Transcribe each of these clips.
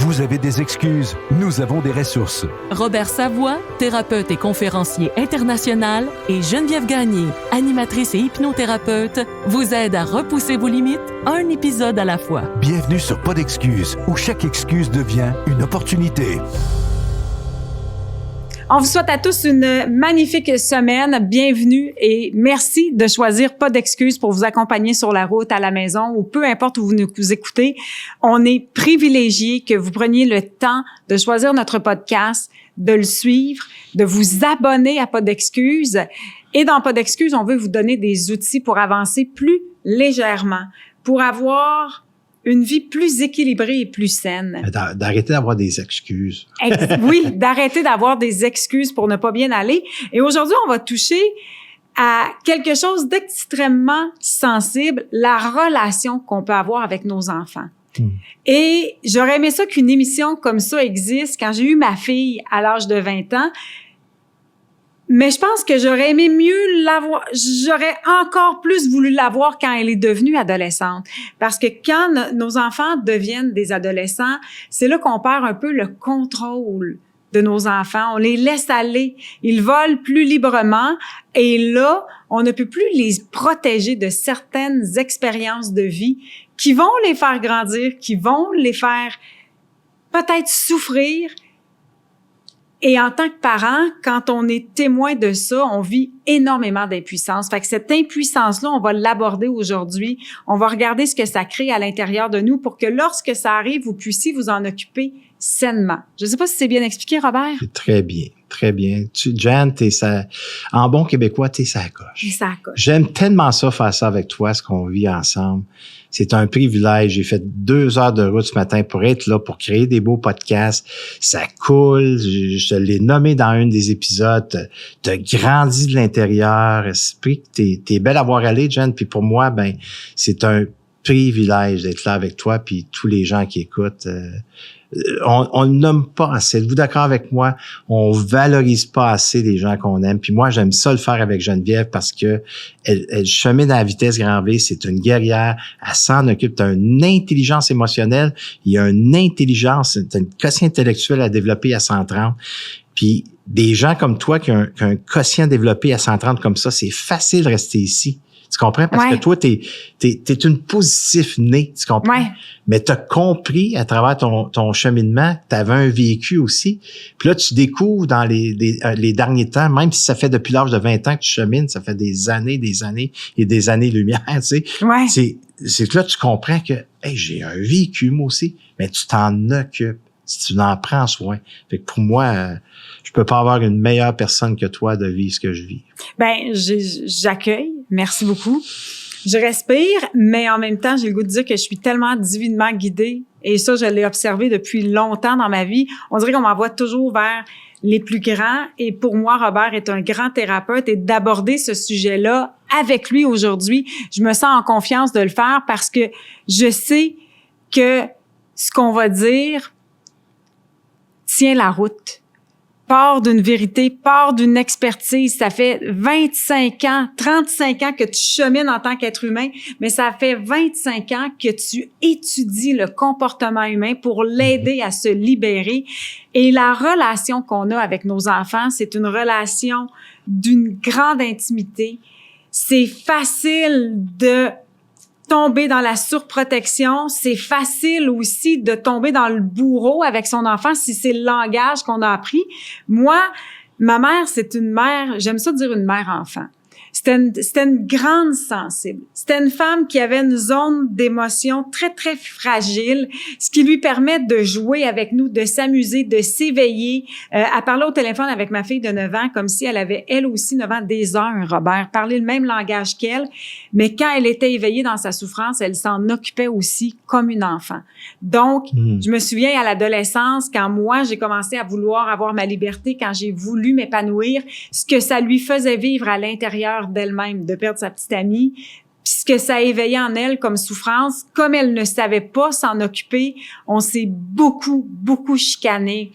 Vous avez des excuses, nous avons des ressources. Robert Savoie, thérapeute et conférencier international, et Geneviève Gagné, animatrice et hypnothérapeute, vous aident à repousser vos limites, un épisode à la fois. Bienvenue sur Pas d'excuses, où chaque excuse devient une opportunité. On vous souhaite à tous une magnifique semaine. Bienvenue et merci de choisir Pas d'excuses pour vous accompagner sur la route, à la maison ou peu importe où vous nous écoutez. On est privilégiés que vous preniez le temps de choisir notre podcast, de le suivre, de vous abonner à Pas d'excuses. Et dans Pas d'excuses, on veut vous donner des outils pour avancer plus légèrement, pour avoir une vie plus équilibrée et plus saine. D'arrêter d'avoir des excuses. Oui, d'arrêter d'avoir des excuses pour ne pas bien aller. Et aujourd'hui, on va toucher à quelque chose d'extrêmement sensible, la relation qu'on peut avoir avec nos enfants. Et j'aurais aimé ça qu'une émission comme ça existe quand j'ai eu ma fille à l'âge de 20 ans. Mais je pense que j'aurais aimé mieux l'avoir, j'aurais encore plus voulu l'avoir quand elle est devenue adolescente. Parce que quand nos enfants deviennent des adolescents, c'est là qu'on perd un peu le contrôle de nos enfants. On les laisse aller. Ils volent plus librement. Et là, on ne peut plus les protéger de certaines expériences de vie qui vont les faire grandir, qui vont les faire peut-être souffrir. Et en tant que parent, quand on est témoin de ça, on vit énormément d'impuissance. Fait que cette impuissance-là, on va l'aborder aujourd'hui. On va regarder ce que ça crée à l'intérieur de nous pour que lorsque ça arrive, vous puissiez vous en occuper sainement. Je ne sais pas si c'est bien expliqué, Robert. C'est très bien, très bien. Jan, en bon québécois, t'es sa coche. T'es sa coche. J'aime tellement ça, faire ça avec toi, ce qu'on vit ensemble. C'est un privilège. J'ai fait 2 heures de route ce matin pour être là, pour créer des beaux podcasts. Ça coule. Je te l'ai nommé dans un des épisodes. T'as grandi de l'intérieur. Esprit que t'es belle à voir aller, Jen. Puis pour moi, c'est un privilège d'être là avec toi puis tous les gens qui écoutent. On ne nomme pas assez. Êtes-vous d'accord avec moi? On valorise pas assez les gens qu'on aime. Puis moi, j'aime ça le faire avec Geneviève parce que elle chemine à la vitesse grand V. C'est une guerrière. Elle s'en occupe. T'as une intelligence émotionnelle. Il y a une intelligence, t'as une quotient intellectuelle à développer à 130. Puis des gens comme toi qui ont un quotient développé à 130 comme ça, c'est facile de rester ici. Tu comprends? Parce que toi, t'es une positif née, tu comprends? Ouais. Mais t'as compris à travers ton cheminement, t'avais un vécu aussi. Puis là, tu découvres dans les derniers temps, même si ça fait depuis l'âge de 20 ans que tu chemines, ça fait des années et des années-lumière, tu sais. Ouais. C'est que là, tu comprends que, hey, j'ai un vécu, moi aussi. Mais tu t'en occupes. Si tu en prends soin. Fait que pour moi, je peux pas avoir une meilleure personne que toi de vivre ce que je vis. J'accueille. Merci beaucoup. Je respire, mais en même temps, j'ai le goût de dire que je suis tellement divinement guidée. Et ça, je l'ai observé depuis longtemps dans ma vie. On dirait qu'on m'envoie toujours vers les plus grands. Et pour moi, Robert est un grand thérapeute. Et d'aborder ce sujet-là avec lui aujourd'hui, je me sens en confiance de le faire parce que je sais que ce qu'on va dire tient la route, part d'une vérité, part d'une expertise. Ça fait 25 ans, 35 ans que tu chemines en tant qu'être humain, mais ça fait 25 ans que tu étudies le comportement humain pour l'aider à se libérer. Et la relation qu'on a avec nos enfants, c'est une relation d'une grande intimité. C'est facile de tomber dans la surprotection, c'est facile aussi de tomber dans le bourreau avec son enfant si c'est le langage qu'on a appris. Moi, ma mère, c'est une mère, j'aime ça dire une mère-enfant. C'était une grande sensible. C'était une femme qui avait une zone d'émotion très, très fragile, ce qui lui permet de jouer avec nous, de s'amuser, de s'éveiller. Elle parlait au téléphone avec ma fille de 9 ans comme si elle avait, elle aussi, 9 ans, des heures, Robert, parler le même langage qu'elle. Mais quand elle était éveillée dans sa souffrance, elle s'en occupait aussi comme une enfant. Donc, je me souviens à l'adolescence, quand moi, j'ai commencé à vouloir avoir ma liberté, quand j'ai voulu m'épanouir, ce que ça lui faisait vivre à l'intérieur d'elle-même, de perdre sa petite amie, puis ce que ça éveillait en elle comme souffrance, comme elle ne savait pas s'en occuper, on s'est beaucoup, beaucoup chicané.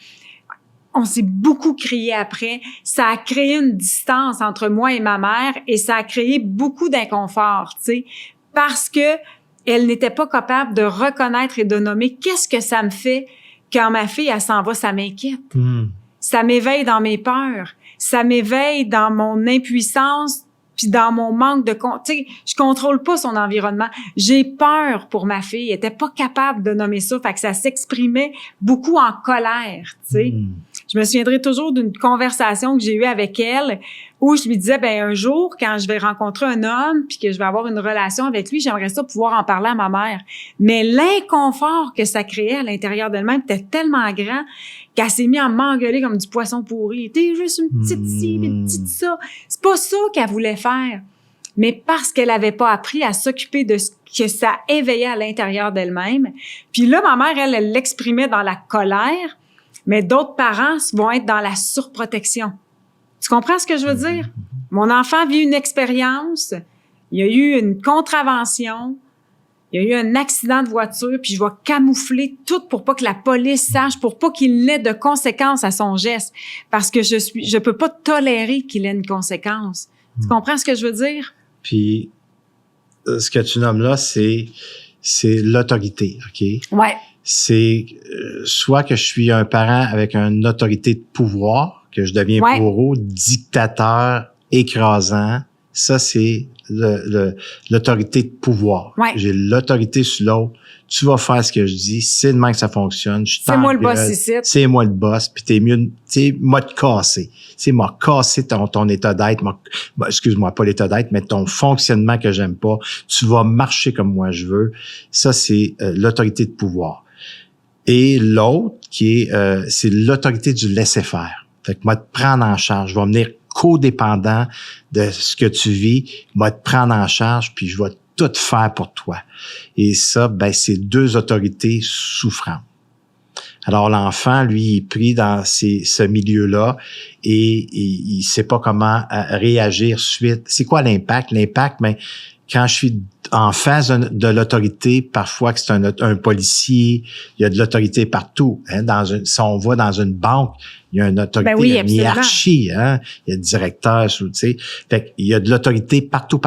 On s'est beaucoup crié après. Ça a créé une distance entre moi et ma mère et ça a créé beaucoup d'inconfort, tu sais, parce que elle n'était pas capable de reconnaître et de nommer qu'est-ce que ça me fait quand ma fille, elle s'en va, ça m'inquiète. Hmm. Ça m'éveille dans mes peurs. Ça m'éveille dans mon impuissance puis dans mon manque de... Tu sais, je contrôle pas son environnement. J'ai peur pour ma fille. Elle était pas capable de nommer ça. Fait que ça s'exprimait beaucoup en colère, tu sais. Hmm. Je me souviendrai toujours d'une conversation que j'ai eue avec elle où je lui disais, ben un jour, quand je vais rencontrer un homme puis que je vais avoir une relation avec lui, j'aimerais ça pouvoir en parler à ma mère. Mais l'inconfort que ça créait à l'intérieur d'elle-même était tellement grand qu'elle s'est mise à m'engueuler comme du poisson pourri. T'es juste une petite ci, une petite ça. C'est pas ça qu'elle voulait faire. Mais parce qu'elle avait pas appris à s'occuper de ce que ça éveillait à l'intérieur d'elle-même. Puis là, ma mère, elle l'exprimait dans la colère, mais d'autres parents vont être dans la surprotection. Tu comprends ce que je veux dire? Mon enfant vit une expérience, il y a eu une contravention, il y a eu un accident de voiture, puis je vais camoufler tout pour pas que la police sache, pour pas qu'il n'ait de conséquences à son geste, parce que je peux pas tolérer qu'il ait une conséquence. Tu comprends ce que je veux dire? Puis, ce que tu nommes là, c'est l'autorité, OK? Ouais. C'est soit que je suis un parent avec une autorité de pouvoir, que je deviens bourreau, dictateur, écrasant. Ça, c'est l'autorité de pouvoir. Ouais. J'ai l'autorité sur l'autre. Tu vas faire ce que je dis. C'est de même que ça fonctionne. C'est moi le boss ici. C'est moi le boss. Puis t'es mieux, tu sais, m'a te casser. Tu sais, m'a cassé ton état d'être. Excuse-moi, pas l'état d'être, mais ton fonctionnement que j'aime pas. Tu vas marcher comme moi je veux. Ça, c'est l'autorité de pouvoir. Et l'autre qui est, c'est l'autorité du laisser-faire. Fait que moi te prendre en charge. Je vais venir codépendant de ce que tu vis. Moi te prendre en charge, puis je vais tout faire pour toi. Et ça, ben, c'est deux autorités souffrantes. Alors, l'enfant, lui, il est pris dans ce milieu-là et il sait pas comment réagir suite. C'est quoi l'impact? L'impact, ben, quand je suis en face de l'autorité, parfois que c'est un policier, il y a de l'autorité partout. Hein, si on va dans une banque, il y a une autorité, il y a une hiérarchie, hein, il y a le directeur, tu sais. Fait qu'il y a de l'autorité partout.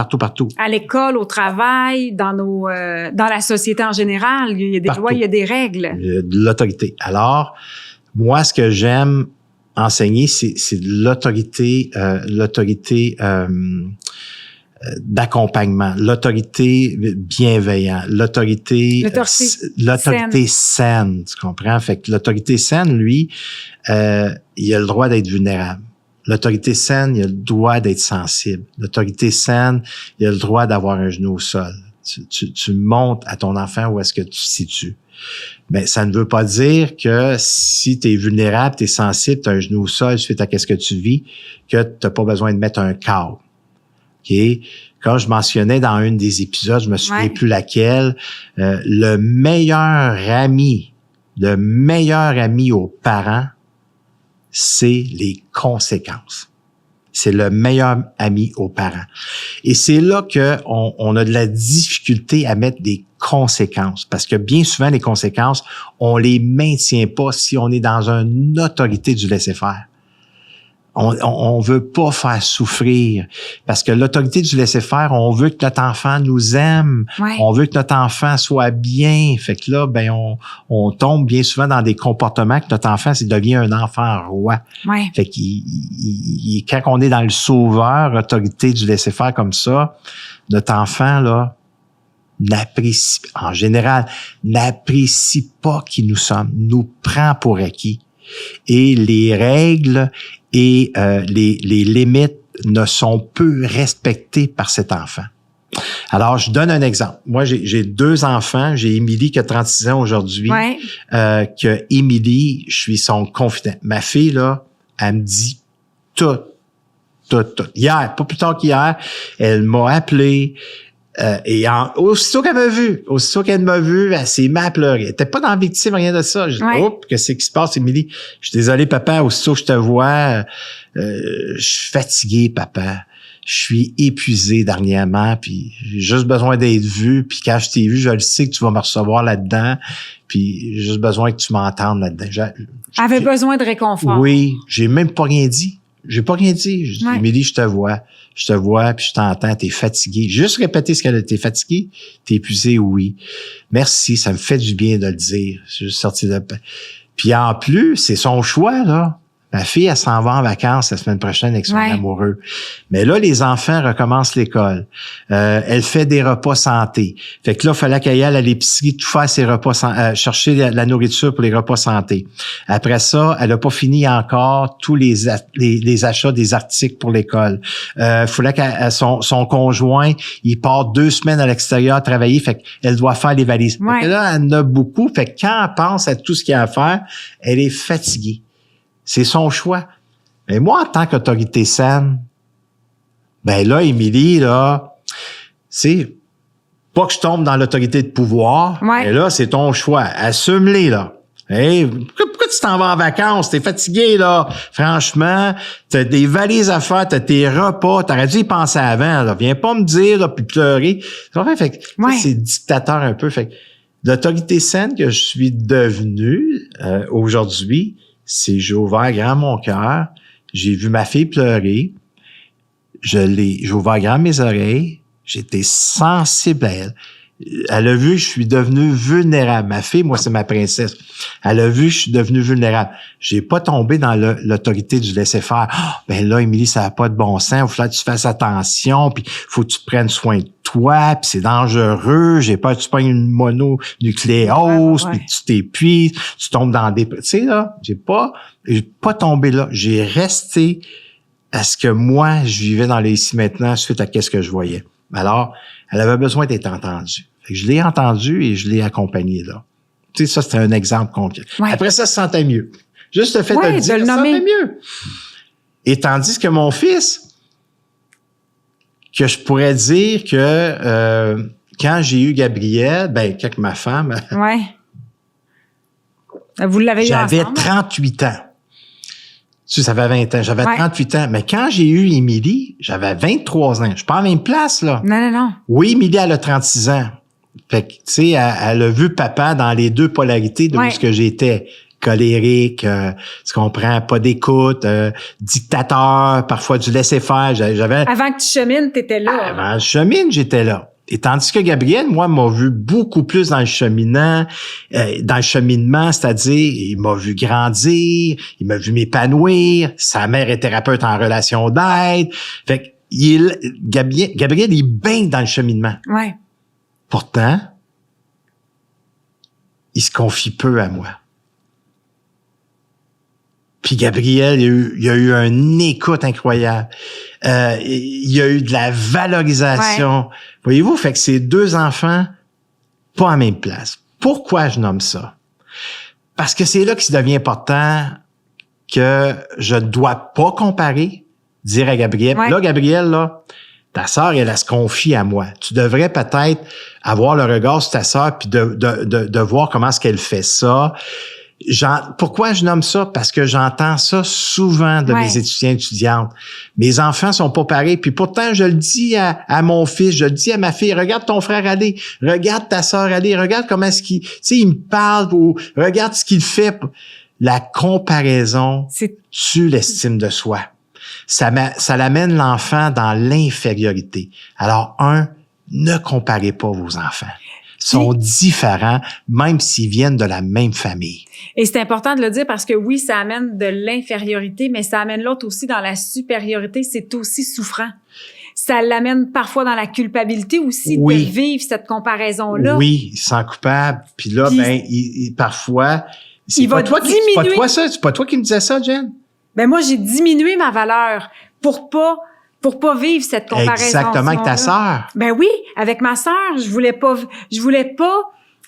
À l'école, au travail, dans la société en général, il y a des lois, il y a des règles. Il y a de l'autorité. Alors, moi, ce que j'aime enseigner, c'est de l'autorité, d'accompagnement, l'autorité bienveillante, l'autorité saine, tu comprends? Fait que l'autorité saine, lui, il a le droit d'être vulnérable. L'autorité saine, il a le droit d'être sensible. L'autorité saine, il a le droit d'avoir un genou au sol. Tu montres à ton enfant où est-ce que tu te situes. Mais ça ne veut pas dire que si tu es vulnérable, tu es sensible, tu as un genou au sol suite à qu'est-ce que tu vis, que tu n'as pas besoin de mettre un cadre. Okay. Comme je mentionnais dans un des épisodes, je me souviens plus laquelle, le meilleur ami aux parents, c'est les conséquences. C'est le meilleur ami aux parents. Et c'est là que on a de la difficulté à mettre des conséquences. Parce que bien souvent, les conséquences, on les maintient pas si on est dans une autorité du laisser-faire. On veut pas faire souffrir parce que l'autorité du laisser-faire, on veut que notre enfant nous aime, on veut que notre enfant soit bien. Fait que là, ben on tombe bien souvent dans des comportements que notre enfant, c'est devient un enfant roi. Ouais. Fait quand on est dans le sauveur, autorité du laisser-faire comme ça, notre enfant là n'apprécie pas qui nous sommes, nous prend pour acquis. Et les règles et les limites ne sont peu respectées par cet enfant. Alors, je donne un exemple. Moi, j'ai deux enfants. J'ai Émilie qui a 36 ans aujourd'hui. Que Émilie, je suis son confident. Ma fille, là, elle me dit tout. Hier, pas plus tard qu'hier, elle m'a appelé. Aussitôt qu'elle m'a vu, elle s'est mise à pleurer. Elle était pas dans la victime, rien de ça. Je dis, qu'est-ce qui se passe, Émilie? Je suis désolé, papa, aussitôt que je te vois, je suis fatigué, papa. Je suis épuisé dernièrement, puis j'ai juste besoin d'être vu, puis quand je t'ai vu, je le sais que tu vas me recevoir là-dedans, puis j'ai juste besoin que tu m'entendes là-dedans. Avait besoin de réconfort. Oui, j'ai même pas rien dit. J'ai pas rien dit. Je dis, Émilie, je te vois, puis je t'entends, t'es fatigué. Juste répéter ce qu'elle a, t'es fatigué, t'es épuisé, oui. Merci, ça me fait du bien de le dire. Je suis juste sorti de... Puis en plus, c'est son choix, là. Ma fille, elle s'en va en vacances la semaine prochaine avec son amoureux. Mais là, les enfants recommencent l'école. Elle fait des repas santé. Fait que là, il fallait qu'elle aille à l'épicerie, tout faire ses repas, chercher la nourriture pour les repas santé. Après ça, elle a pas fini encore tous les achats des articles pour l'école. Fallait que son conjoint, il part 2 semaines à l'extérieur travailler. Fait qu'elle doit faire les valises. Fait que là, elle en a beaucoup. Fait que quand elle pense à tout ce qu'il y a à faire, elle est fatiguée. C'est son choix. Mais moi, en tant qu'autorité saine, ben là, Émilie, là, c'est pas que je tombe dans l'autorité de pouvoir, mais là, c'est ton choix. Assume-les, là. Hey, pourquoi tu t'en vas en vacances? T'es fatigué, là. Franchement, t'as des valises à faire, t'as tes repas, t'aurais dû y penser avant, là. Viens pas me dire, là, puis pleurer. Fait que, c'est dictateur un peu. Fait que l'autorité saine que je suis devenu aujourd'hui, c'est j'ai ouvert grand mon cœur, j'ai vu ma fille pleurer, j'ai ouvert grand mes oreilles, j'étais sensible à elle. Elle a vu que je suis devenu vulnérable. Ma fille, moi, c'est ma princesse. Elle a vu que je suis devenu vulnérable. J'ai pas tombé dans l'autorité du laisser-faire. Oh, ben là, Émilie, ça n'a pas de bon sens. Il faut que tu fasses attention, puis faut que tu prennes soin de toi, puis c'est dangereux. J'ai peur que tu prennes une mononucléose, puis tu t'épuises, tu tombes dans des... Tu sais, là, j'ai pas tombé là. J'ai resté à ce que moi, je vivais dans les ici maintenant suite à qu'est-ce que je voyais. Alors, elle avait besoin d'être entendue. Fait que je l'ai entendue et je l'ai accompagnée là. Tu sais, ça, c'était un exemple concret. Après ça, elle se sentait mieux. Juste le fait de le dire, elle se sentait mieux. Et tandis que mon fils, que je pourrais dire que quand j'ai eu Gabrielle, ben, quand ma femme... Vous l'avez eu ensemble? J'avais 38 ans. Tu sais, ça fait 20 ans. J'avais 38 ans. Mais quand j'ai eu Émilie, j'avais 23 ans. Je suis pas à la même place, là. Non. Oui, Émilie, elle a 36 ans. Fait que, tu sais, elle a vu papa dans les 2 polarités de où ce que j'étais. Colérique, tu comprends, pas d'écoute, dictateur, parfois du laisser-faire. Avant que tu chemines, t'étais là. Avant que je chemine, j'étais là. Et tandis que Gabriel, moi, m'a vu beaucoup plus dans le cheminement, c'est-à-dire, il m'a vu grandir, il m'a vu m'épanouir, sa mère est thérapeute en relation d'aide. Fait que Gabriel, il baigne dans le cheminement. Pourtant, il se confie peu à moi. Puis Gabriel, il y a eu une écoute incroyable. Il y a eu de la valorisation. Voyez-vous, fait que c'est 2 enfants pas à la même place. Pourquoi je nomme ça? Parce que c'est là qu'il devient important que je ne dois pas comparer, dire à Gabriel, là, Gabriel, là, ta sœur, elle se confie à moi. Tu devrais peut-être avoir le regard sur ta sœur puis de voir comment est-ce qu'elle fait ça. Pourquoi je nomme ça? Parce que j'entends ça souvent de mes étudiantes. Mes enfants sont pas pareils. Puis pourtant, je le dis à mon fils, je le dis à ma fille, regarde ton frère aller, regarde ta sœur aller, regarde comment est-ce qu'il, tu sais, il me parle ou regarde ce qu'il fait. La comparaison tue l'estime de soi. Ça l'amène l'enfant dans l'infériorité. Alors, ne comparez pas vos enfants. Sont différents, même s'ils viennent de la même famille. Et c'est important de le dire parce que oui, ça amène de l'infériorité, mais ça amène l'autre aussi dans la supériorité. C'est aussi souffrant. Ça l'amène parfois dans la culpabilité aussi de vivre cette comparaison-là. Oui, il se sent coupable. Puis là, parfois, c'est pas toi qui me disais ça, Jen? Ben moi, j'ai diminué ma valeur pour pas vivre cette comparaison. Exactement, avec ta sœur. Ben oui, avec ma sœur, je voulais pas.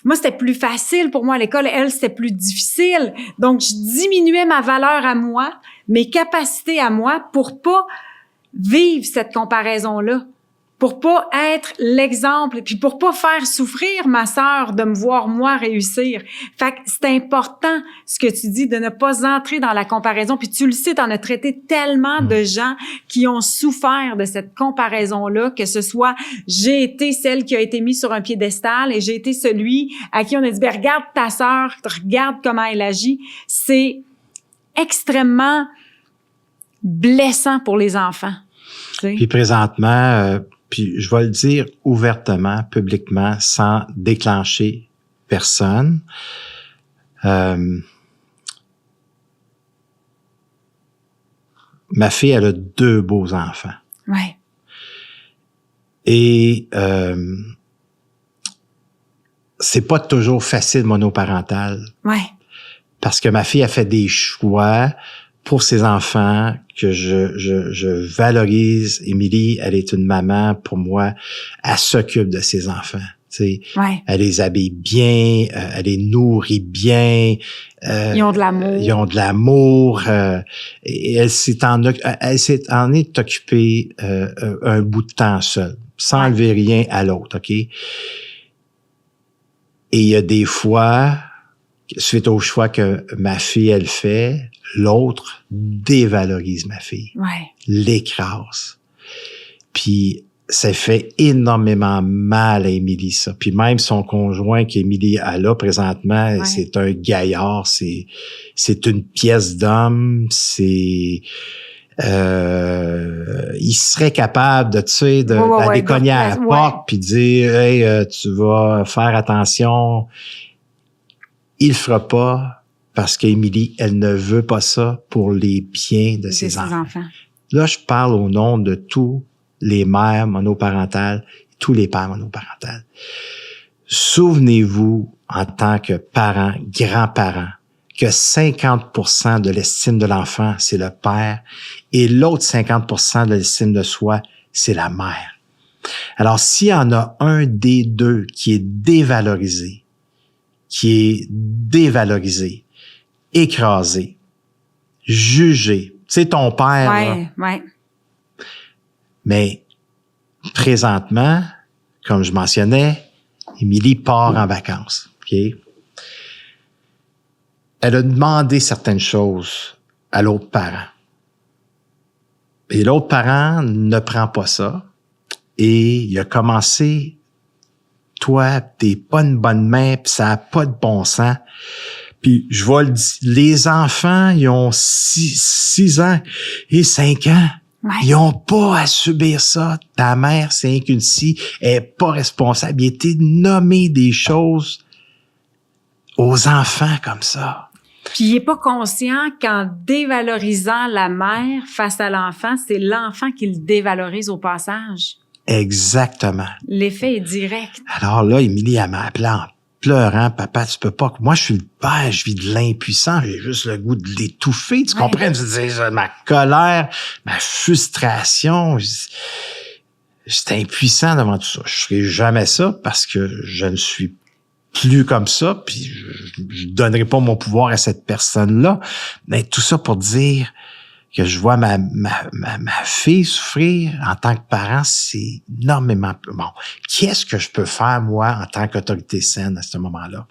Moi, c'était plus facile pour moi à l'école. Elle, c'était plus difficile. Donc, je diminuais ma valeur à moi, mes capacités à moi pour pas vivre cette comparaison-là. Pour pas être l'exemple, puis pour pas faire souffrir ma sœur de me voir moi réussir. Fait que c'est important ce que tu dis de ne pas entrer dans la comparaison. Puis tu le sais, t'en as traité tellement de gens qui ont souffert de cette comparaison-là, que ce soit j'ai été celle qui a été mise sur un piédestal et j'ai été celui à qui on a dit ben regarde ta sœur, regarde comment elle agit. C'est extrêmement blessant pour les enfants. Tu sais? Puis présentement, puis je vais le dire ouvertement, publiquement, sans déclencher personne. ma fille, elle a 2 beaux enfants. Ouais. Et c'est pas toujours facile monoparental. Ouais. Parce que ma fille a fait des choix pour ses enfants que je valorise. Émilie, elle est une maman, pour moi, elle s'occupe de ses enfants. Tu sais, Ouais. elle les habille bien, elle les nourrit bien. Ils ont de l'amour. Ils ont de l'amour. Et elle s'en est occupée un bout de temps seule, sans enlever rien à l'autre, OK? Et il y a des fois, suite au choix que ma fille, elle fait, l'autre dévalorise ma fille, l'écrase. Puis ça fait énormément mal à Émilie, ça. Puis même son conjoint qu'Émilie a là présentement, c'est un gaillard, c'est une pièce d'homme, il serait capable de, tu sais, d'aller cogner à la porte puis dire, hey, tu vas faire attention. Il le fera pas parce qu'Émilie, elle ne veut pas ça pour les biens de ses enfants. Là, je parle au nom de tous les mères monoparentales, tous les pères monoparentales. Souvenez-vous, en tant que parents, grands-parents, que 50% de l'estime de l'enfant, c'est le père, et l'autre 50% de l'estime de soi, c'est la mère. Alors, s'il y en a un des deux qui est dévalorisé, écrasé, jugé, c'est ton père, là. Mais présentement, comme je mentionnais, Émilie part en vacances. Okay? Elle a demandé certaines choses à l'autre parent. Et l'autre parent ne prend pas ça. Et il a commencé, toi, t'es pas une bonne mère, puis ça a pas de bon sens. Puis je vais le dire, les enfants, ils ont 6 ans et 5 ans. Ils ont pas à subir ça. Ta mère, c'est qu'une scie, elle est pas responsable. Il a été nommé des choses aux enfants comme ça. Puis il est pas conscient qu'en dévalorisant la mère face à l'enfant, c'est l'enfant qui le dévalorise au passage. Exactement. L'effet est direct. Alors là, Émilie, elle m'a appelé en pleurant, papa, tu peux pas. Moi, je suis le père, je vis de l'impuissance, j'ai juste le goût de l'étouffer. Tu comprends? Ma colère, ma frustration. J'étais impuissant devant tout ça. Je ferai jamais ça parce que je ne suis plus comme ça, puis je donnerai pas mon pouvoir à cette personne-là. Mais tout ça pour dire que je vois ma fille souffrir en tant que parent, c'est énormément... Bon, qu'est-ce que je peux faire, moi, en tant qu'autorité saine à ce moment-là?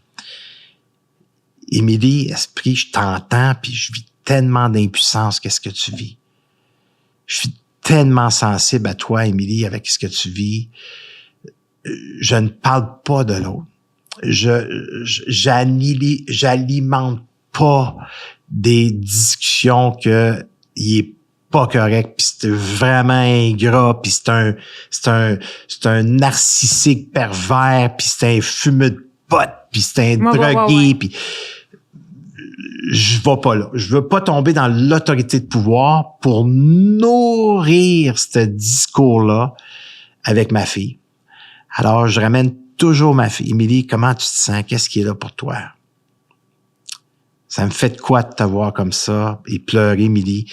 Émilie, esprit, je t'entends, puis je vis tellement d'impuissance. Qu'est-ce que tu vis? Je suis tellement sensible à toi, Émilie, avec ce que tu vis. Je ne parle pas de l'autre. J'alimente pas des discussions que il est pas correct, puis c'est vraiment ingrat, puis c'est un narcissique pervers, puis c'est un fumeux de pote, puis c'est un drogué, puis je vais pas là. Je veux pas tomber dans l'autorité de pouvoir pour nourrir ce discours-là avec ma fille. Alors, je ramène toujours ma fille. Émilie, comment tu te sens? Qu'est-ce qui est là pour toi? Ça me fait de quoi de te voir comme ça et pleurer, Émilie,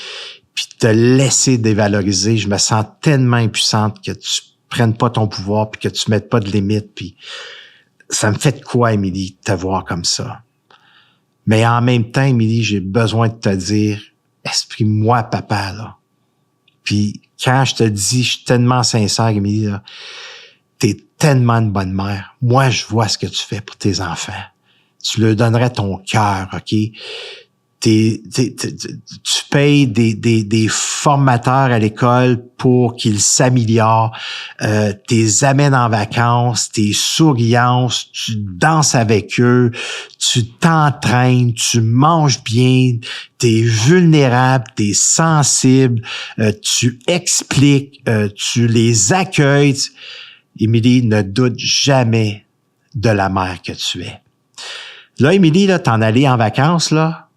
puis te laisser dévaloriser. Je me sens tellement impuissante que tu prennes pas ton pouvoir puis que tu mettes pas de limites. Puis ça me fait de quoi, Émilie, de te voir comme ça? Mais en même temps, Émilie, j'ai besoin de te dire, exprime-moi, papa, là. Puis quand je te dis, je suis tellement sincère, Émilie, là, t'es tellement une bonne mère. Moi, je vois ce que tu fais pour tes enfants. Tu leur donnerais ton cœur, OK? Tu payes des formateurs à l'école pour qu'ils s'améliorent. T'es amènes en vacances, t'es souriante, tu danses avec eux, tu t'entraînes, tu manges bien, t'es vulnérable, t'es sensible, tu expliques, tu les accueilles. Émilie, ne doute jamais de la mère que tu es. Là, Émilie, là, t'en allais en vacances, là,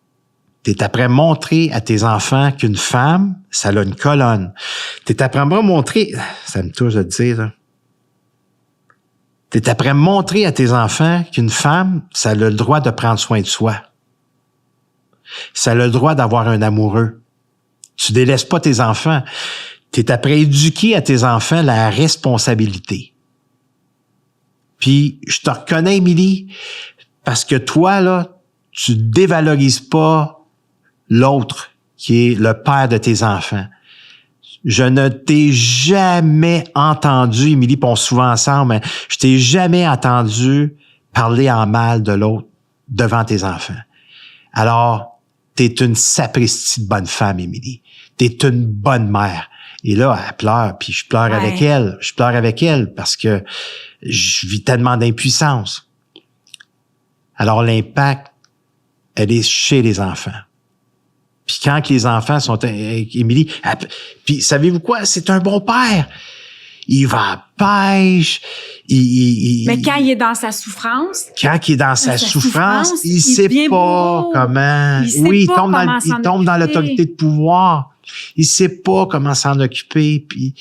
T'es après montrer à tes enfants qu'une femme, ça a une colonne. T'es après montrer, ça me touche de te dire, là. T'es après montrer à tes enfants qu'une femme, ça a le droit de prendre soin de soi. Ça a le droit d'avoir un amoureux. Tu délaisses pas tes enfants. T'es après éduquer à tes enfants la responsabilité. Puis, je te reconnais, Émilie, parce que toi, là, tu dévalorises pas l'autre qui est le père de tes enfants. Je ne t'ai jamais entendu, Émilie, puis on se souvent ensemble, mais je t'ai jamais entendu parler en mal de l'autre devant tes enfants. Alors, t'es une sapristi de bonne femme, Émilie. T'es une bonne mère. Et là, elle pleure, puis je pleure avec elle. Je pleure avec elle parce que je vis tellement d'impuissance. Alors, l'impact, elle est chez les enfants. Puis quand que les enfants sont... Émilie, puis savez-vous quoi? C'est un bon père. Il va à la pêche. Mais quand il est dans sa souffrance... Quand il est dans sa souffrance, il sait pas comment... Oui, il tombe dans l'autorité de pouvoir. Il sait pas comment s'en occuper. Puis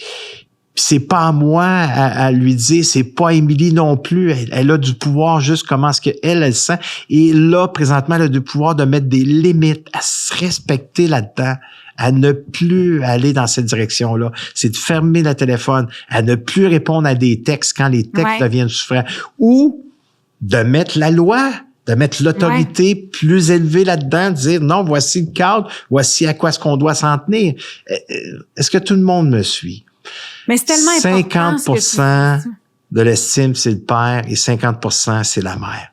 c'est pas à moi à lui dire, c'est pas Émilie non plus. Elle a du pouvoir juste comment est-ce qu'elle elle sent. Et là, présentement, elle a du pouvoir de mettre des limites, à se respecter là-dedans, à ne plus aller dans cette direction-là. C'est de fermer le téléphone, à ne plus répondre à des textes quand les textes deviennent souffrants. Ou de mettre la loi, de mettre l'autorité plus élevée là-dedans, de dire non, voici le cadre, voici à quoi est-ce qu'on doit s'en tenir. Est-ce que tout le monde me suit? Mais c'est tellement 50% de l'estime, c'est le père et 50%, c'est la mère.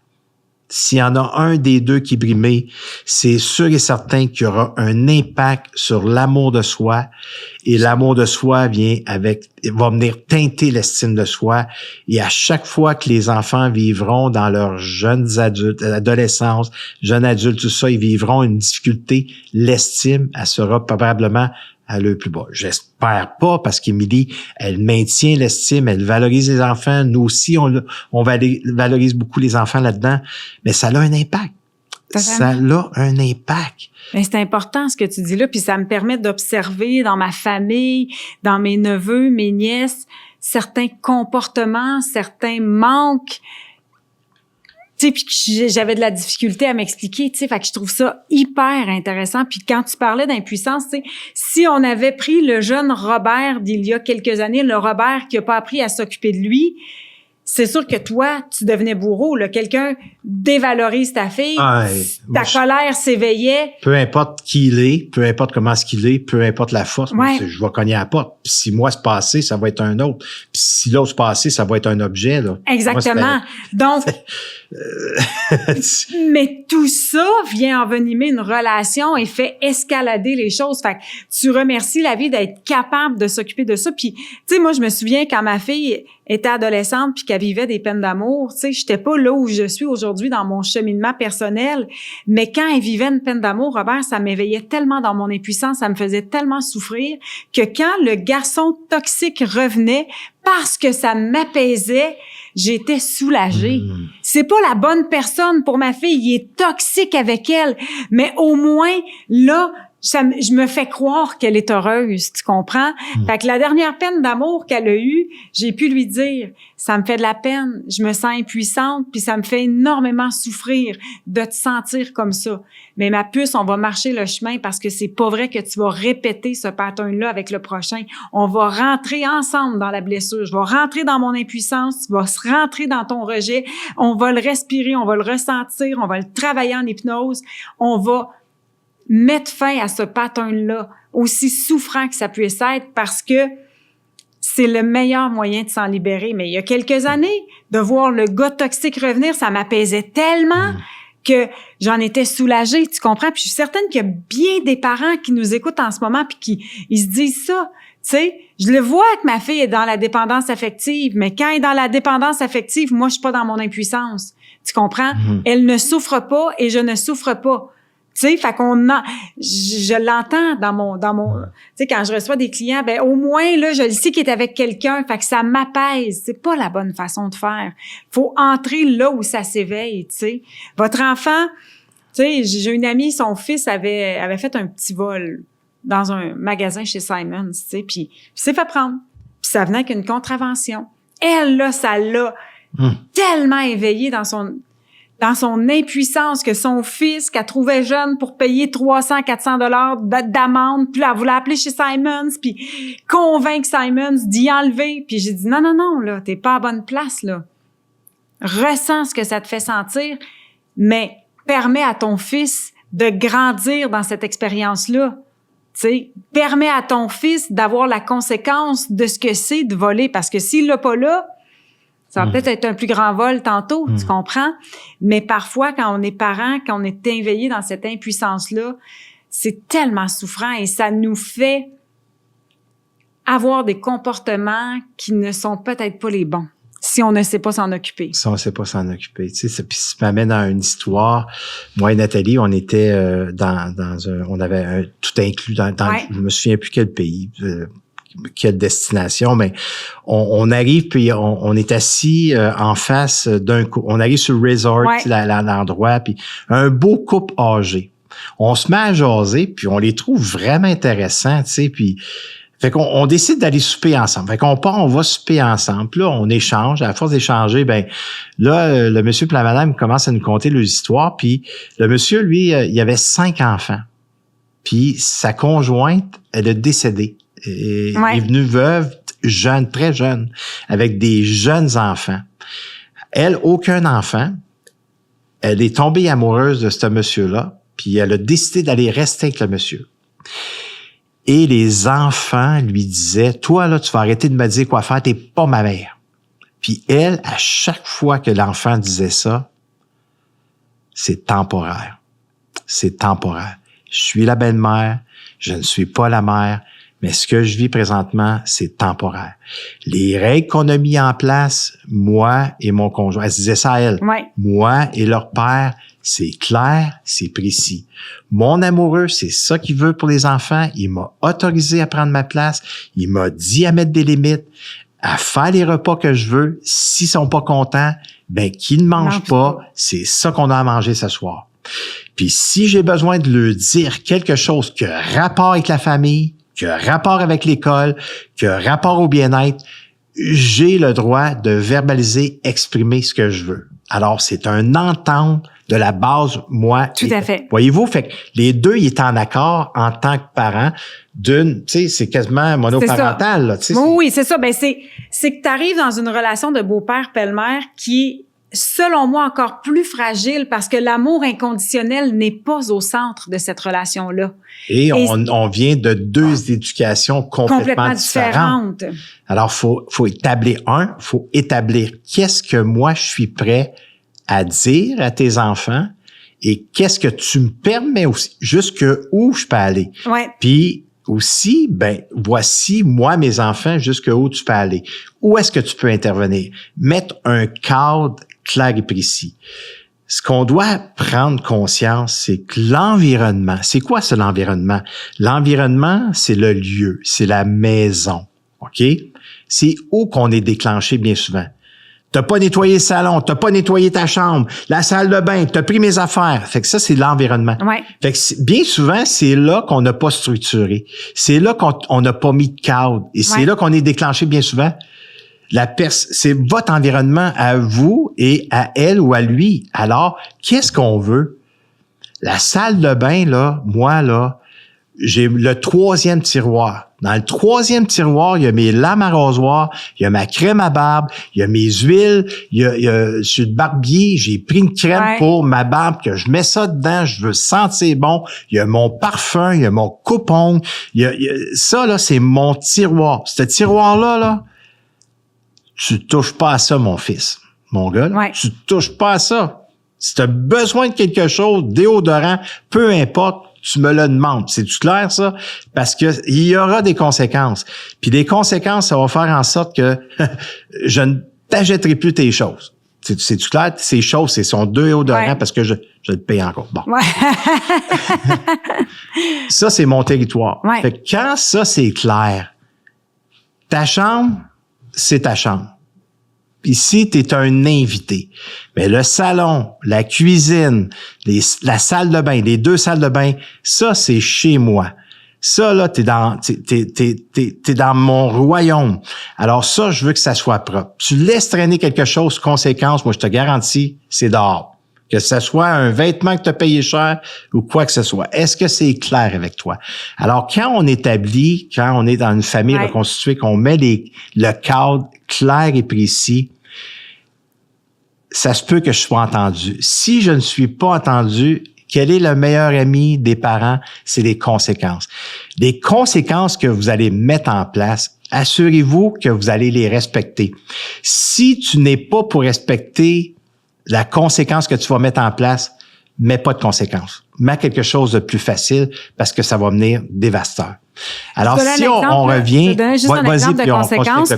S'il y en a un des deux qui est brimé, c'est sûr et certain qu'il y aura un impact sur l'amour de soi. Et l'amour de soi va venir teinter l'estime de soi. Et à chaque fois que les enfants vivront dans leurs jeunes adultes, adolescence, jeunes adultes, tout ça, ils vivront une difficulté, l'estime, elle sera probablement à le plus bas. J'espère pas, parce qu'Émilie, elle maintient l'estime, elle valorise les enfants. Nous aussi, on valorise beaucoup les enfants là-dedans, mais ça a un impact. Ça a un impact. Mais c'est important ce que tu dis là, puis ça me permet d'observer dans ma famille, dans mes neveux, mes nièces, certains comportements, certains manques. Tu sais, puis que j'avais de la difficulté à m'expliquer, tu sais, fait que je trouve ça hyper intéressant. Puis quand tu parlais d'impuissance, tu sais, si on avait pris le jeune Robert d'il y a quelques années, le Robert qui a pas appris à s'occuper de lui, c'est sûr que toi, tu devenais bourreau, là. Quelqu'un dévalorise ta fille, ta colère s'éveillait. Peu importe qui il est, peu importe comment est-ce qu'il est, peu importe la force, je vais cogner à la porte. Puis si moi c'est passé, ça va être un autre. Puis si l'autre c'est passé, ça va être un objet, là. Exactement. Donc, mais tout ça vient envenimer une relation et fait escalader les choses. Fait que tu remercies la vie d'être capable de s'occuper de ça. Puis, tu sais, moi, je me souviens quand ma fille était adolescente puis qu'elle vivait des peines d'amour, tu sais, j'étais pas là où je suis aujourd'hui dans mon cheminement personnel, mais quand elle vivait une peine d'amour, Robert, ça m'éveillait tellement dans mon impuissance, ça me faisait tellement souffrir que quand le garçon toxique revenait, parce que ça m'apaisait, j'étais soulagée. C'est pas la bonne personne pour ma fille, il est toxique avec elle, mais au moins, là, je me fais croire qu'elle est heureuse, tu comprends? Fait que la dernière peine d'amour qu'elle a eue, j'ai pu lui dire, ça me fait de la peine, je me sens impuissante, puis ça me fait énormément souffrir de te sentir comme ça. Mais ma puce, on va marcher le chemin parce que c'est pas vrai que tu vas répéter ce pattern-là avec le prochain. On va rentrer ensemble dans la blessure. Je vais rentrer dans mon impuissance, tu vas rentrer dans ton rejet. On va le respirer, on va le ressentir, on va le travailler en hypnose. On va mettre fin à ce pattern-là, aussi souffrant que ça puisse être, parce que c'est le meilleur moyen de s'en libérer. Mais il y a quelques années, de voir le gars toxique revenir, ça m'apaisait tellement que j'en étais soulagée, tu comprends? Puis je suis certaine qu'il y a bien des parents qui nous écoutent en ce moment puis qui ils se disent ça. Tu sais, je le vois que ma fille est dans la dépendance affective, mais quand elle est dans la dépendance affective, moi, je suis pas dans mon impuissance. Tu comprends? Elle ne souffre pas et je ne souffre pas. Tu sais, fait je l'entends dans mon, tu sais, quand je reçois des clients, ben, au moins, là, je le sais qu'il est avec quelqu'un, fait que ça m'apaise. C'est pas la bonne façon de faire. Faut entrer là où ça s'éveille, tu sais. Votre enfant, sais, j'ai une amie, son fils avait fait un petit vol dans un magasin chez Simons, tu sais, puis il s'est fait prendre. Puis ça venait avec une contravention. Elle, là, ça l'a tellement éveillée dans son impuissance que son fils, qu'elle trouvait jeune pour payer 300-400 $ d'amende, puis là, elle voulait appeler chez Simons, puis convaincre Simons d'y enlever. Puis j'ai dit, non, là, t'es pas à bonne place, là. Ressens ce que ça te fait sentir, mais permets à ton fils de grandir dans cette expérience-là. Tu sais, permets à ton fils d'avoir la conséquence de ce que c'est de voler, parce que s'il l'a pas là, ça va peut-être être un plus grand vol tantôt, tu comprends? Mais parfois, quand on est parent, quand on est éveillé dans cette impuissance-là, c'est tellement souffrant et ça nous fait avoir des comportements qui ne sont peut-être pas les bons si on ne sait pas s'en occuper. Si on ne sait pas s'en occuper. Tu sais, puis ça m'amène à une histoire. Moi et Nathalie, on était on avait tout inclus dans je me souviens plus quel pays. Quelle destination, mais on arrive puis on est assis en face d'un couple. On arrive sur le resort, l'endroit, puis un beau couple âgé. On se met à jaser, puis on les trouve vraiment intéressants, tu sais, puis fait qu'on décide d'aller souper ensemble. Fait qu'on part, on va souper ensemble. Puis là, on échange. À force d'échanger, ben là, le monsieur et la madame commencent à nous conter leurs histoires. Puis le monsieur, lui, il avait 5 enfants. Puis sa conjointe, elle a décédé. Et est venue veuve, jeune, très jeune, avec des jeunes enfants. Elle, aucun enfant. Elle est tombée amoureuse de ce monsieur-là, puis elle a décidé d'aller rester avec le monsieur. Et les enfants lui disaient, toi, là, tu vas arrêter de me dire quoi faire, t'es pas ma mère. Puis elle, à chaque fois que l'enfant disait ça, c'est temporaire. C'est temporaire. Je suis la belle-mère, je ne suis pas la mère, mais ce que je vis présentement, c'est temporaire. Les règles qu'on a mis en place, moi et mon conjoint, elle se disait ça à elle. Ouais. Moi et leur père, c'est clair, c'est précis. Mon amoureux, c'est ça qu'il veut pour les enfants. Il m'a autorisé à prendre ma place. Il m'a dit à mettre des limites, à faire les repas que je veux. S'ils sont pas contents, ben qu'ils ne mangent pas. C'est ça qu'on a à manger ce soir. Puis si j'ai besoin de leur dire quelque chose qui a rapport avec la famille, qui a rapport avec l'école, qui a rapport au bien-être, j'ai le droit de verbaliser, exprimer ce que je veux. Alors, c'est un entente de la base, moi. Tout à fait. Voyez-vous, fait que les deux, ils étaient en accord en tant que parents tu sais, c'est quasiment monoparental, là, tu sais. Oui, c'est ça. Ben, c'est que tu arrives dans une relation de beau-père-belle-mère qui est, selon moi, encore plus fragile parce que l'amour inconditionnel n'est pas au centre de cette relation-là. Et on vient de deux éducations complètement différentes. Alors, faut établir qu'est-ce que moi je suis prêt à dire à tes enfants et qu'est-ce que tu me permets aussi, jusque où je peux aller. Ouais. Puis aussi, ben voici moi mes enfants jusque où tu peux aller. Où est-ce que tu peux intervenir? Mettre un cadre clair et précis. Ce qu'on doit prendre conscience, c'est que l'environnement, c'est quoi ça l'environnement? L'environnement, c'est le lieu, c'est la maison, OK? C'est où qu'on est déclenché bien souvent. T'as pas nettoyé le salon, t'as pas nettoyé ta chambre, la salle de bain, t'as pris mes affaires. Fait que ça, c'est l'environnement. Ouais. Fait que bien souvent, c'est là qu'on n'a pas structuré. C'est là qu'on n'a pas mis de cadre. Et c'est là qu'on est déclenché bien souvent. C'est votre environnement à vous et à elle ou à lui. Alors, qu'est-ce qu'on veut? La salle de bain, là, moi, là, j'ai le 3e tiroir. Dans le 3e tiroir, il y a mes lames à rasoir, il y a ma crème à barbe, il y a mes huiles, je suis le barbier, j'ai pris une crème pour ma barbe, que je mets ça dedans, je veux sentir bon. Il y a mon parfum, il y a mon coupe-ongles. Ça, là, c'est mon tiroir. Ce tiroir-là, là, tu touches pas à ça, mon fils. Mon gars, là, tu touches pas à ça. Si tu as besoin de quelque chose, déodorant, peu importe, tu me le demandes. C'est-tu clair, ça? Parce que il y aura des conséquences. Puis les conséquences, ça va faire en sorte que je ne t'achèterai plus tes choses. C'est-tu clair? Ces choses, c'est son déodorant parce que je le paye encore. Bon. Ouais. Ça, c'est mon territoire. Ouais. Fait que quand ça, c'est clair, ta chambre, c'est ta chambre. Ici, tu es un invité. Mais le salon, la cuisine, la salle de bain, les 2 salles de bain, ça, c'est chez moi. Ça, là, t'es dans mon royaume. Alors ça, je veux que ça soit propre. Tu laisses traîner quelque chose, conséquence, moi, je te garantis, c'est dehors. Que ce soit un vêtement que tu as payé cher ou quoi que ce soit. Est-ce que c'est clair avec toi? Alors, quand on est dans une famille reconstituée, qu'on met le cadre clair et précis, ça se peut que je sois entendu. Si je ne suis pas entendu, quel est le meilleur ami des parents? C'est les conséquences. Les conséquences que vous allez mettre en place, assurez-vous que vous allez les respecter. Si tu n'es pas pour respecter la conséquence que tu vas mettre en place, mets pas de conséquences. Mets quelque chose de plus facile parce que ça va venir dévastateur. Alors, si on revient... Je vais donner juste un exemple de conséquence.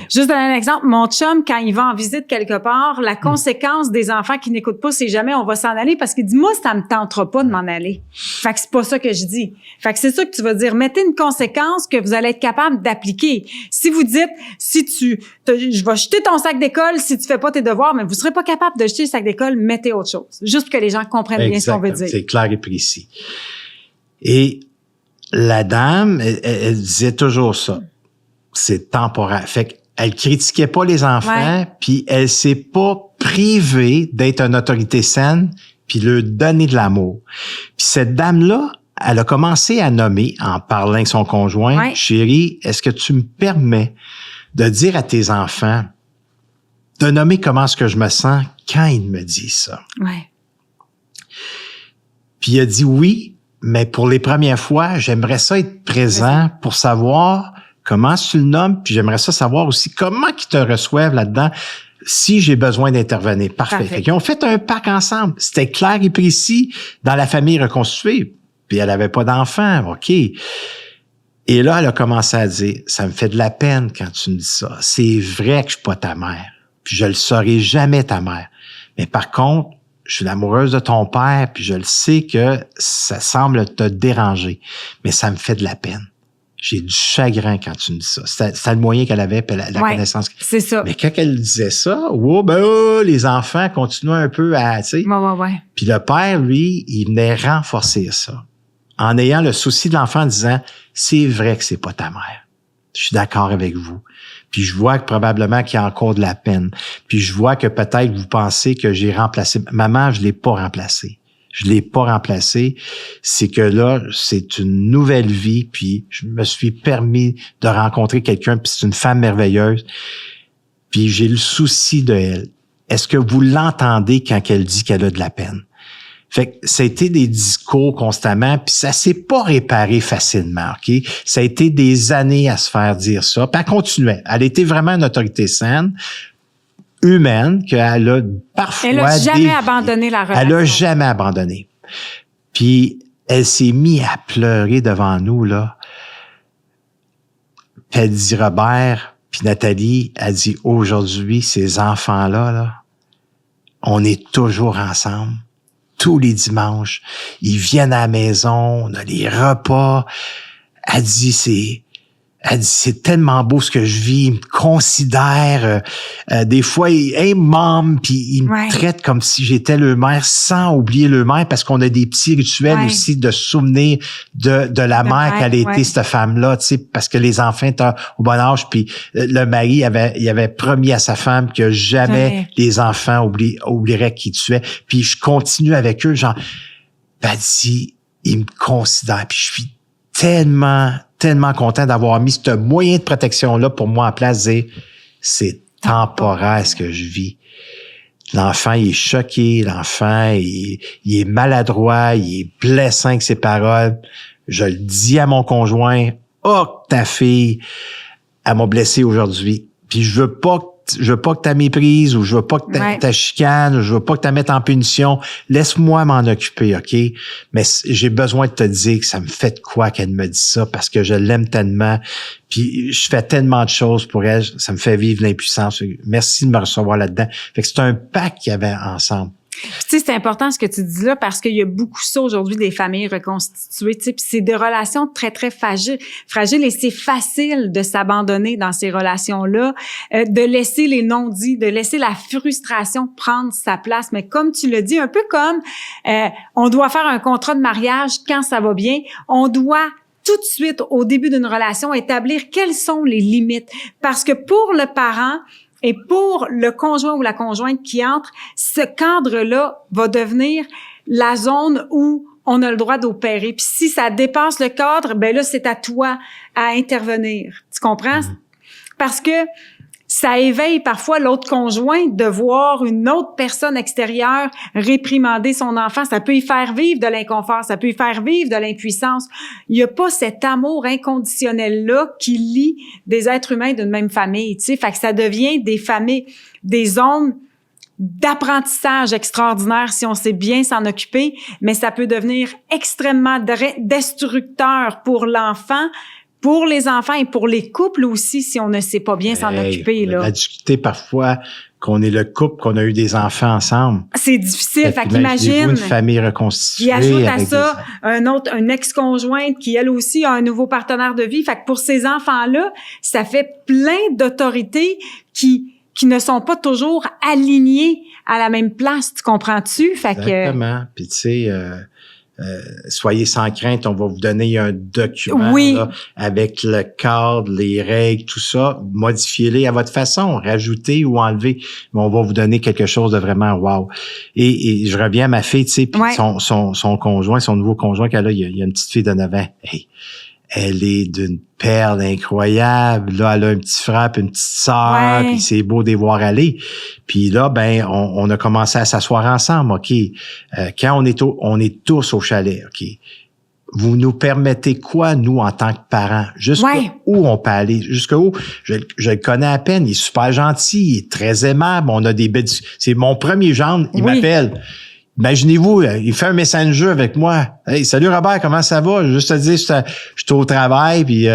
Juste donner un exemple. Mon chum, quand il va en visite quelque part, la conséquence des enfants qui n'écoutent pas, c'est jamais on va s'en aller parce qu'il dit, moi, ça me tentera pas de m'en aller. Fait que c'est pas ça que je dis. Fait que c'est ça que tu vas dire. Mettez une conséquence que vous allez être capable d'appliquer. Si vous dites, je vais jeter ton sac d'école si tu fais pas tes devoirs, mais vous serez pas capable de jeter le sac d'école, mettez autre chose. Juste pour que les gens comprennent bien ce qu'on veut dire. C'est clair et précis. Et la dame, elle disait toujours ça. C'est temporaire. Fait qu'elle critiquait pas les enfants, puis elle s'est pas privée d'être une autorité saine, puis leur donner de l'amour. Puis cette dame-là, elle a commencé à nommer, en parlant avec son conjoint, chérie, est-ce que tu me permets de dire à tes enfants, de nommer comment est-ce que je me sens quand ils me disent ça? Ouais. Puis il a dit oui, mais pour les premières fois, j'aimerais ça être présent pour savoir comment tu le nommes, puis j'aimerais ça savoir aussi comment ils te reçoivent là-dedans si j'ai besoin d'intervenir. Parfait. Fait qu'ils ont fait un pacte ensemble. C'était clair et précis dans la famille reconstituée. Puis elle avait pas d'enfants, OK. Et là, elle a commencé à dire, ça me fait de la peine quand tu me dis ça. C'est vrai que je suis pas ta mère, puis je le saurai jamais ta mère. Mais par contre, je suis l'amoureuse de ton père, puis je le sais que ça semble te déranger, mais ça me fait de la peine. J'ai du chagrin quand tu me dis ça. C'était le moyen qu'elle avait, puis la connaissance. C'est ça. Mais quand elle disait ça, les enfants continuaient un peu à, tu sais. Ouais. Puis le père, lui, il venait renforcer ça. En ayant le souci de l'enfant en disant, c'est vrai que c'est pas ta mère. Je suis d'accord avec vous. Puis je vois que probablement qu'il y a encore de la peine. Puis je vois que peut-être vous pensez que j'ai remplacé. Maman, je l'ai pas remplacée. Je l'ai pas remplacée. C'est que là, c'est une nouvelle vie. Puis je me suis permis de rencontrer quelqu'un. Puis c'est une femme merveilleuse. Puis j'ai le souci de elle. Est-ce que vous l'entendez quand elle dit qu'elle a de la peine? Fait que ça a été des discours constamment, puis ça s'est pas réparé facilement, OK? Ça a été des années à se faire dire ça, puis elle continuait. Elle était vraiment une autorité saine, humaine, qu'elle a parfois... Elle a jamais abandonné la relation. Elle a jamais abandonné. Puis elle s'est mise à pleurer devant nous, là. Puis elle dit, Robert, puis Nathalie, elle dit, aujourd'hui, ces enfants-là, là, on est toujours ensemble. Tous les dimanches, ils viennent à la maison, on a les repas. Elle dit, c'est tellement beau ce que je vis. Ils me considèrent. Des fois, hey, mom, puis ils me traitent comme si j'étais leur mère sans oublier leur mère parce qu'on a des petits rituels aussi de souvenir de la mère qu'elle a été, cette femme-là, tu sais, parce que les enfants étaient au bon âge, puis le mari il avait promis à sa femme que jamais les enfants oublieraient qui tuait. Puis je continue avec eux, genre, elle dit, ils me considèrent, puis je suis tellement content d'avoir mis ce moyen de protection-là pour moi en place, dire, c'est temporaire ce que je vis. L'enfant, il est choqué, l'enfant, il est maladroit, il est blessant avec ses paroles. Je le dis à mon conjoint, ta fille, elle m'a blessé aujourd'hui. Puis je veux pas que tu méprises ou je veux pas que tu chicanes, je veux pas que tu mettes en punition. Laisse-moi m'en occuper, OK? Mais j'ai besoin de te dire que ça me fait de quoi qu'elle me dise ça parce que je l'aime tellement. Puis je fais tellement de choses pour elle, ça me fait vivre l'impuissance. Merci de me recevoir là-dedans. Fait que c'est un pacte qu'il y avait ensemble. Puis, tu sais, c'est important ce que tu dis là parce qu'il y a beaucoup ça aujourd'hui des familles reconstituées, tu sais, puis c'est des relations très, très fragiles et c'est facile de s'abandonner dans ces relations-là, de laisser les non-dits, de laisser la frustration prendre sa place. Mais comme tu le dis, un peu comme on doit faire un contrat de mariage quand ça va bien, on doit tout de suite, au début d'une relation, établir quelles sont les limites. Parce que pour le parent et pour le conjoint ou la conjointe qui entre, ce cadre-là va devenir la zone où on a le droit d'opérer. Puis si ça dépasse le cadre, ben là, c'est à toi à intervenir. Tu comprends? Parce que ça éveille parfois l'autre conjoint de voir une autre personne extérieure réprimander son enfant. Ça peut y faire vivre de l'inconfort, ça peut y faire vivre de l'impuissance. Il n'y a pas cet amour inconditionnel-là qui lie des êtres humains d'une même famille, tu sais. Fait que ça devient des familles, des zones d'apprentissage extraordinaire si on sait bien s'en occuper, mais ça peut devenir extrêmement destructeur pour l'enfant, pour les enfants et pour les couples aussi, si on ne sait pas bien s'en occuper. On a discuté parfois qu'on est le couple, qu'on a eu des enfants ensemble. C'est difficile. Fait qu'imagine. Une famille reconstituée. Puis ajoute à ça un ex-conjointe qui, elle aussi, a un nouveau partenaire de vie. Fait que pour ces enfants-là, ça fait plein d'autorités qui ne sont pas toujours alignées à la même place. Tu comprends-tu? Fait exactement. Puis tu sais... soyez sans crainte, on va vous donner un document oui. là, avec le cadre, les règles, tout ça. Modifiez-les à votre façon, rajoutez ou enlevez. Mais on va vous donner quelque chose de vraiment wow. Et je reviens à ma fille, tu sais, puis son conjoint, son nouveau conjoint qu'elle a, il y a une petite fille de 9 ans. Hey, elle est d'une perle incroyable. Là, elle a un petit frère puis une petite sœur, puis c'est beau de les voir aller. Puis là, ben, on a commencé à s'asseoir ensemble, OK? Quand on est tous au chalet, OK? Vous nous permettez quoi, nous, en tant que parents? Jusqu'où on peut aller? Jusqu'où? Je le connais à peine. Il est super gentil, il est très aimable. On a des belles... C'est mon premier gendre, il m'appelle. Imaginez-vous, il fait un messenger avec moi. Hey, salut Robert, comment ça va? Juste te dire, je suis au travail, puis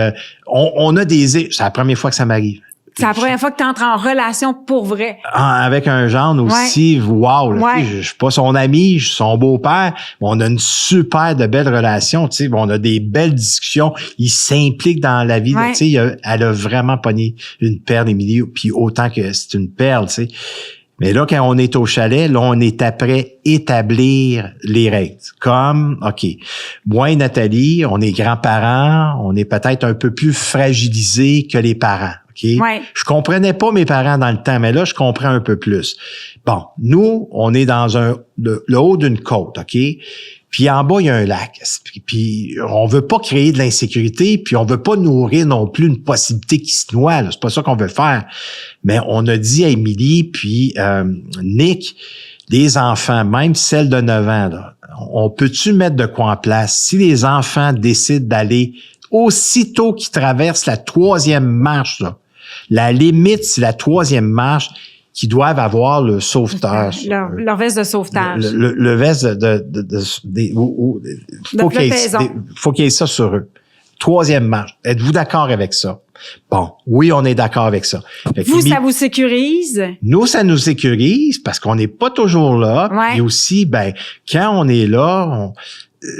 on a des... C'est la première fois que ça m'arrive. C'est la première fois que tu entres en relation pour vrai. Avec un gendre aussi, wow, là, je suis pas son ami, je suis son beau-père, on a une super de belle relation, tu sais, on a des belles discussions, il s'implique dans la vie, tu sais, elle a vraiment pogné une perle, Émilie, puis autant que c'est une perle, tu sais. Mais là, quand on est au chalet, là, on est après établir les règles. Comme, OK, moi et Nathalie, on est grands-parents, on est peut-être un peu plus fragilisés que les parents. OK? Je comprenais pas mes parents dans le temps, mais là, je comprends un peu plus. Bon, nous, on est dans le haut d'une côte, OK? Puis en bas, il y a un lac. Puis on veut pas créer de l'insécurité, puis on veut pas nourrir non plus une possibilité qui se noie. Là. C'est pas ça qu'on veut faire. Mais on a dit à Émilie puis Nick, les enfants, même celles de 9 ans, là, on peut-tu mettre de quoi en place? Si les enfants décident d'aller aussitôt qu'ils traversent la 3e marche, là, la limite, c'est la 3e marche, qui doivent avoir le sauveteur. Leur veste de sauvetage. Le veste faut qu'il y ait ça sur eux. 3e marche. Êtes-vous d'accord avec ça? Bon, oui, on est d'accord avec ça. Ça vous sécurise? Nous, ça nous sécurise parce qu'on n'est pas toujours là. Et aussi, ben, quand on est là,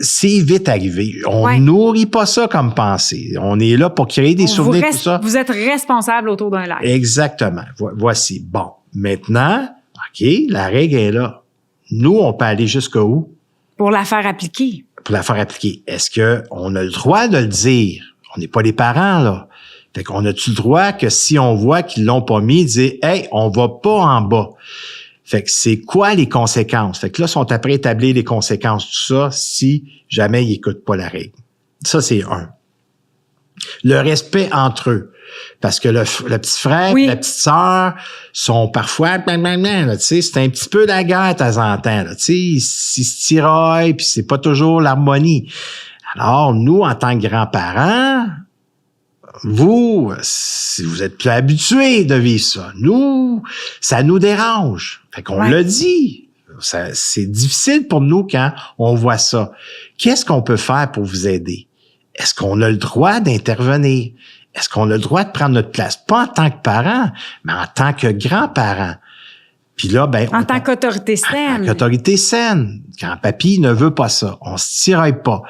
c'est vite arrivé. On nourrit pas ça comme pensée. On est là pour créer des souvenirs, tout ça. Vous êtes responsable autour d'un lac. Exactement. Voici. Bon. Maintenant, OK, la règle est là. Nous, on peut aller jusqu'où? Pour la faire appliquer. Pour la faire appliquer. Est-ce qu'on a le droit de le dire? On n'est pas les parents, là. Fait qu'on a-tu le droit que si on voit qu'ils l'ont pas mis, dire « Hey, on va pas en bas ». Fait que c'est quoi les conséquences? Fait que là, ils sont après établir les conséquences, tout ça, si jamais ils n'écoutent pas la règle. Ça, c'est un. Le respect entre eux. Parce que le petit frère et la petite sœur sont parfois, tu sais, c'est un petit peu la guerre de temps en temps, tu sais, ils se tiraillent, puis c'est pas toujours l'harmonie. Alors, nous, en tant que grands-parents, vous êtes plus habitués de vivre ça. Nous, ça nous dérange. Fait qu'on l'a dit. C'est difficile pour nous quand on voit ça. Qu'est-ce qu'on peut faire pour vous aider? Est-ce qu'on a le droit d'intervenir? Est-ce qu'on a le droit de prendre notre place? Pas en tant que parents, mais en tant que grands-parents. Puis là, en tant qu'autorité saine. En tant qu'autorité saine. Quand papy ne veut pas ça, on se tiraille pas.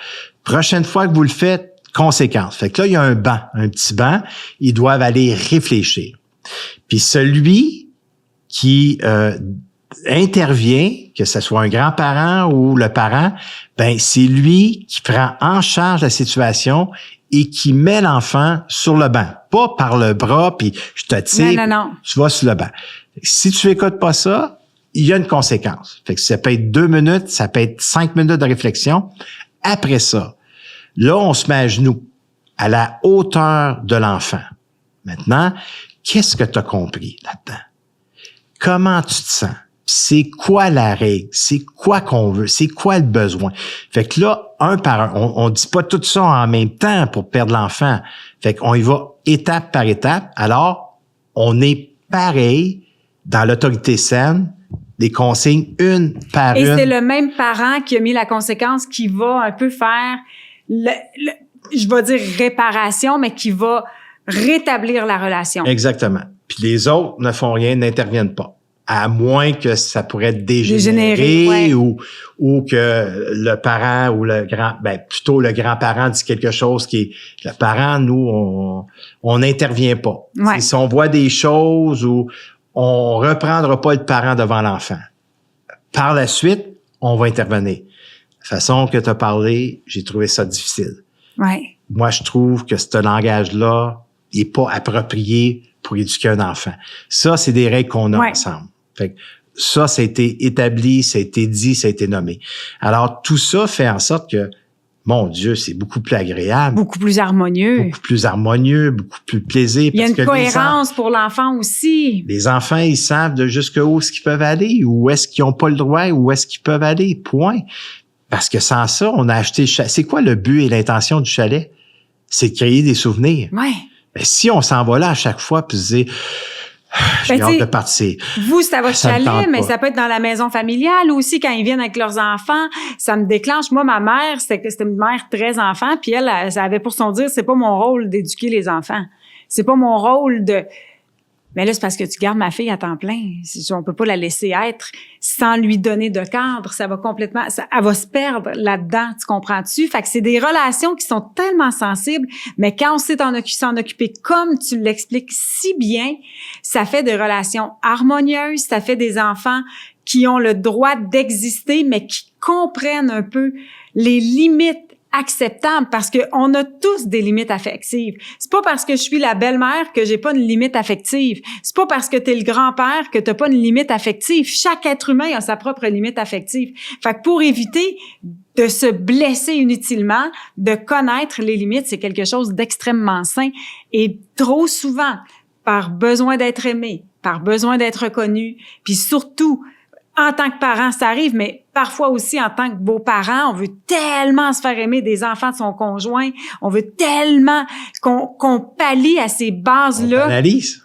Prochaine fois que vous le faites, conséquence. Fait que là, il y a un petit banc. Ils doivent aller réfléchir. Puis celui qui intervient, que ce soit un grand-parent ou le parent, ben c'est lui qui prend en charge la situation et qui met l'enfant sur le banc. Pas par le bras, puis je te tire, non. tu vas sur le banc. Si tu écoutes pas ça, il y a une conséquence. Fait que ça peut être 2 minutes, ça peut être 5 minutes de réflexion. Après ça, là, on se met à genoux, à la hauteur de l'enfant. Maintenant, qu'est-ce que tu as compris là-dedans? Comment tu te sens? C'est quoi la règle? C'est quoi qu'on veut? C'est quoi le besoin? Fait que là, un par un, on dit pas tout ça en même temps pour perdre l'enfant. Fait qu'on y va étape par étape. Alors, on est pareil dans l'autorité saine, des consignes une par une. Et c'est le même parent qui a mis la conséquence qui va un peu faire, je vais dire réparation, mais qui va rétablir la relation. Exactement. Puis les autres ne font rien, n'interviennent pas. À moins que ça pourrait dégénérer ouais. ou que le parent ou plutôt le grand-parent dit quelque chose qui est, le parent, nous, on n'intervient pas. Ouais. Si on voit des choses où on reprendra pas le parent devant l'enfant. Par la suite, on va intervenir. La façon que tu as parlé, j'ai trouvé ça difficile. Ouais. Moi, je trouve que ce langage-là n'est pas approprié pour éduquer un enfant. Ça, c'est des règles qu'on a ensemble. Fait que ça a été établi, ça a été dit, ça a été nommé. Alors, tout ça fait en sorte que, mon Dieu, c'est beaucoup plus agréable. Beaucoup plus harmonieux. Beaucoup plus harmonieux, beaucoup plus plaisir. Il y a une cohérence pour l'enfant aussi. Les enfants, ils savent de jusqu'où est-ce qu'ils peuvent aller, où est-ce qu'ils n'ont pas le droit, où est-ce qu'ils peuvent aller, point. Parce que sans ça, on a acheté le chalet. C'est quoi le but et l'intention du chalet? C'est de créer des souvenirs. Ouais. Ben, si on s'en va là à chaque fois, puis se dire, j'ai hâte de partir. Vous, c'est à votre chalet, mais pas. ça peut être dans la maison familiale aussi, quand ils viennent avec leurs enfants. Ça me déclenche. Moi, ma mère, c'était une mère très enfant, puis elle avait pour son dire, c'est pas mon rôle d'éduquer les enfants. C'est pas mon rôle de... Mais là, c'est parce que tu gardes ma fille à temps plein. On peut pas la laisser être sans lui donner de cadre. Ça va complètement... elle va se perdre là-dedans, tu comprends-tu? Fait que c'est des relations qui sont tellement sensibles, mais quand on sait s'en occuper comme tu l'expliques si bien, ça fait des relations harmonieuses, ça fait des enfants qui ont le droit d'exister, mais qui comprennent un peu les limites acceptable parce que on a tous des limites affectives. C'est pas parce que je suis la belle-mère que j'ai pas une limite affective. C'est pas parce que t'es le grand-père que t'as pas une limite affective. Chaque être humain a sa propre limite affective. Fait que pour éviter de se blesser inutilement, de connaître les limites, c'est quelque chose d'extrêmement sain. Et trop souvent, par besoin d'être aimé, par besoin d'être reconnu, puis surtout en tant que parent, ça arrive, mais parfois aussi en tant que beaux-parents, on veut tellement se faire aimer des enfants de son conjoint, on veut tellement qu'on pallie à ces bases-là.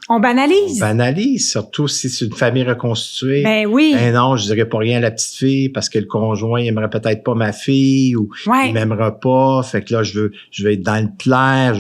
On banalise, banalise, surtout si c'est une famille reconstituée. Ben oui. Ben non, je dirais pas rien à la petite fille parce que le conjoint aimerait peut-être pas ma fille ou il m'aimera pas, fait que là je veux être dans le plaire.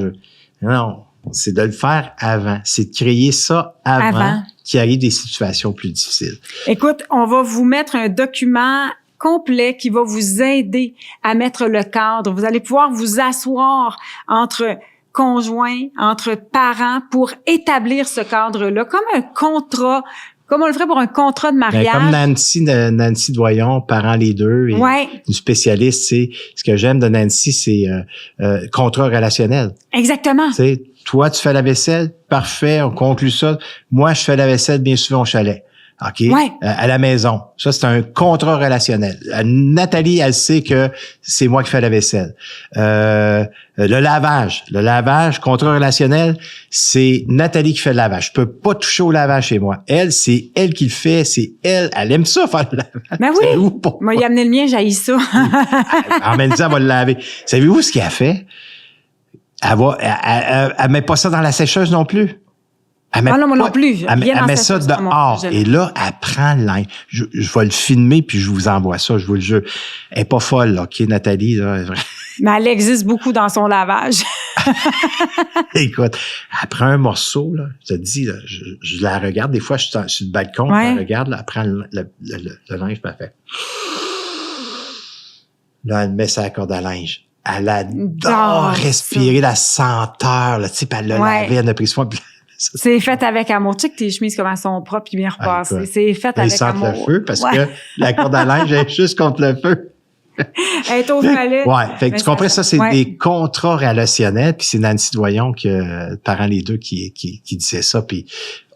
Non, c'est de le faire avant, c'est de créer ça avant. Qu'il arrive des situations plus difficiles. Écoute, on va vous mettre un document complet qui va vous aider à mettre le cadre. Vous allez pouvoir vous asseoir entre conjoints, entre parents pour établir ce cadre-là, comme un contrat, comme on le ferait pour un contrat de mariage. Ben, comme Nancy Doyon, parents les deux, et une spécialiste, c'est ce que j'aime de Nancy, c'est contrat relationnel. Exactement. T'sais, toi, tu fais la vaisselle, parfait, on conclut ça. Moi, je fais la vaisselle bien souvent au chalet. OK? À la maison. Ça, c'est un contrat relationnel. Nathalie, elle sait que c'est moi qui fais la vaisselle. Le lavage, contrat relationnel, c'est Nathalie qui fait le lavage. Je peux pas toucher au lavage chez moi. Elle, c'est elle qui le fait, c'est elle elle aime ça faire le lavage. Ben oui. Moi, il a amené le mien, j'haïs ça. En même temps, elle va le laver. Savez-vous ce qu'elle a fait? Elle met pas ça dans la sécheuse non plus. Non, moi non plus. Elle met ça dehors. Et là, elle prend le linge. Je vais le filmer puis je vous envoie ça, je vous le jure. Elle est pas folle, OK, Nathalie, là. Mais elle existe beaucoup dans son lavage. Écoute, après un morceau, là, je te dis, là, je la regarde. Des fois, je suis sur le balcon, je la regarde, là, elle prend le linge, puis elle fait... Là, elle met sa corde à linge. Elle adore respirer la senteur, là, tu sais, puis elle l'a lavé, elle a pris soin. C'est fait avec amour. Tu sais que tes chemises, comme elles sont propres et bien repassées. C'est fait avec amour. Ils sentent le feu parce que la corde à linge est juste contre le feu. Elle est au chalet. Ouais. Fait que tu comprends, ça, c'est des contrats relationnels. Puis c'est Nancy Doyon, parents les deux, qui disait ça. Puis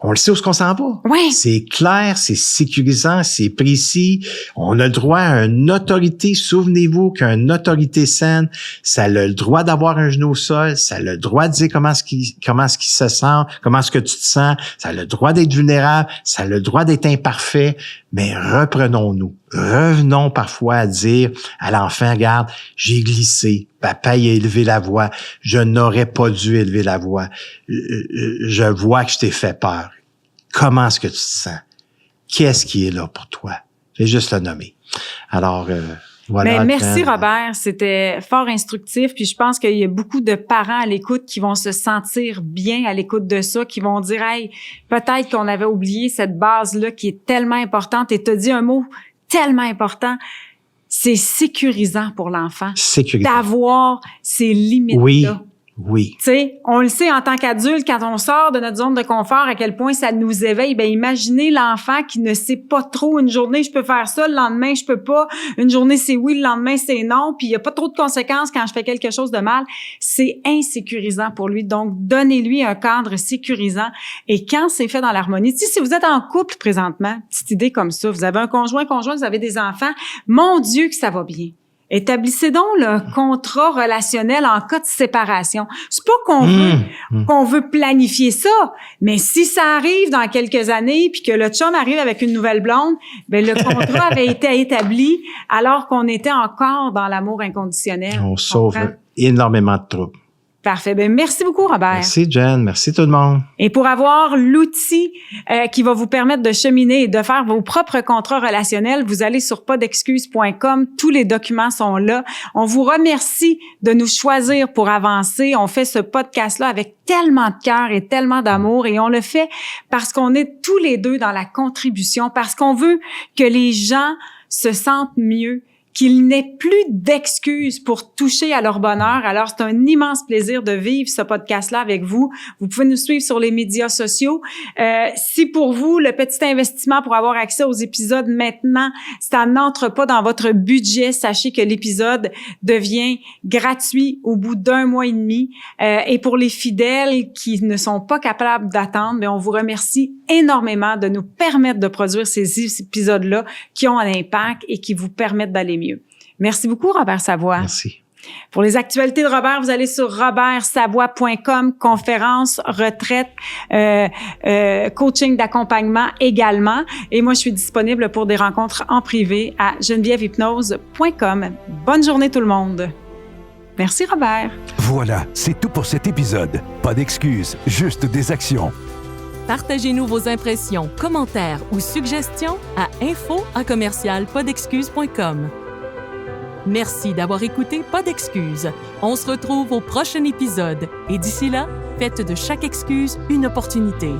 on le sait où est-ce qu'on s'en va. Oui. C'est clair, c'est sécurisant, c'est précis. On a le droit à une autorité. Souvenez-vous qu'une autorité saine, ça a le droit d'avoir un genou au sol, ça a le droit de dire comment est-ce qu'il se sent, comment est-ce que tu te sens, ça a le droit d'être vulnérable, ça a le droit d'être imparfait. Mais reprenons-nous. Revenons parfois à dire à l'enfant, regarde, j'ai glissé. Papa, il a élevé la voix. Je n'aurais pas dû élever la voix. Je vois que je t'ai fait peur. Comment est-ce que tu te sens? Qu'est-ce qui est là pour toi? Je vais juste le nommer. Alors, voilà. Mais merci, Robert. C'était fort instructif. Puis je pense qu'il y a beaucoup de parents à l'écoute qui vont se sentir bien à l'écoute de ça, qui vont dire, hey, peut-être qu'on avait oublié cette base-là qui est tellement importante. Et t'as dit un mot tellement important. C'est sécurisant pour l'enfant. Sécurisant. D'avoir ces limites-là. Oui. Tu sais, on le sait en tant qu'adulte, quand on sort de notre zone de confort, à quel point ça nous éveille. Ben, imaginez l'enfant qui ne sait pas trop. Une journée, je peux faire ça, le lendemain, je peux pas. Une journée, c'est oui, le lendemain, c'est non. Puis il y a pas trop de conséquences quand je fais quelque chose de mal. C'est insécurisant pour lui. Donc, donnez-lui un cadre sécurisant. Et quand c'est fait dans l'harmonie, tu sais, si vous êtes en couple présentement, petite idée comme ça, vous avez un conjoint, vous avez des enfants, mon Dieu que ça va bien. Établissez donc le contrat relationnel en cas de séparation. C'est pas qu'on veut planifier ça, mais si ça arrive dans quelques années puis que le chum arrive avec une nouvelle blonde, ben le contrat avait été établi alors qu'on était encore dans l'amour inconditionnel. On sauve énormément de troubles. Parfait. Ben merci beaucoup, Robert. Merci, Jen. Merci tout le monde. Et pour avoir l'outil qui va vous permettre de cheminer et de faire vos propres contrats relationnels, vous allez sur pasdexcuses.com. Tous les documents sont là. On vous remercie de nous choisir pour avancer. On fait ce podcast-là avec tellement de cœur et tellement d'amour et on le fait parce qu'on est tous les deux dans la contribution, parce qu'on veut que les gens se sentent mieux, qu'il n'ait plus d'excuses pour toucher à leur bonheur. Alors, c'est un immense plaisir de vivre ce podcast-là avec vous. Vous pouvez nous suivre sur les médias sociaux. Si pour vous, le petit investissement pour avoir accès aux épisodes maintenant, ça n'entre pas dans votre budget, sachez que l'épisode devient gratuit au bout d'1 mois et demi. Et pour les fidèles qui ne sont pas capables d'attendre, bien, on vous remercie énormément de nous permettre de produire ces épisodes-là qui ont un impact et qui vous permettent d'aller mieux. Merci beaucoup, Robert Savoie. Merci. Pour les actualités de Robert, vous allez sur robertsavoie.com, conférences, retraite, coaching d'accompagnement également. Et moi, je suis disponible pour des rencontres en privé à genevièvehypnose.com. Bonne journée tout le monde. Merci, Robert. Voilà, c'est tout pour cet épisode. Pas d'excuses, juste des actions. Partagez-nous vos impressions, commentaires ou suggestions à info@commercialpasdexcuses.com. Merci d'avoir écouté Pas d'excuses. On se retrouve au prochain épisode et d'ici là, faites de chaque excuse une opportunité.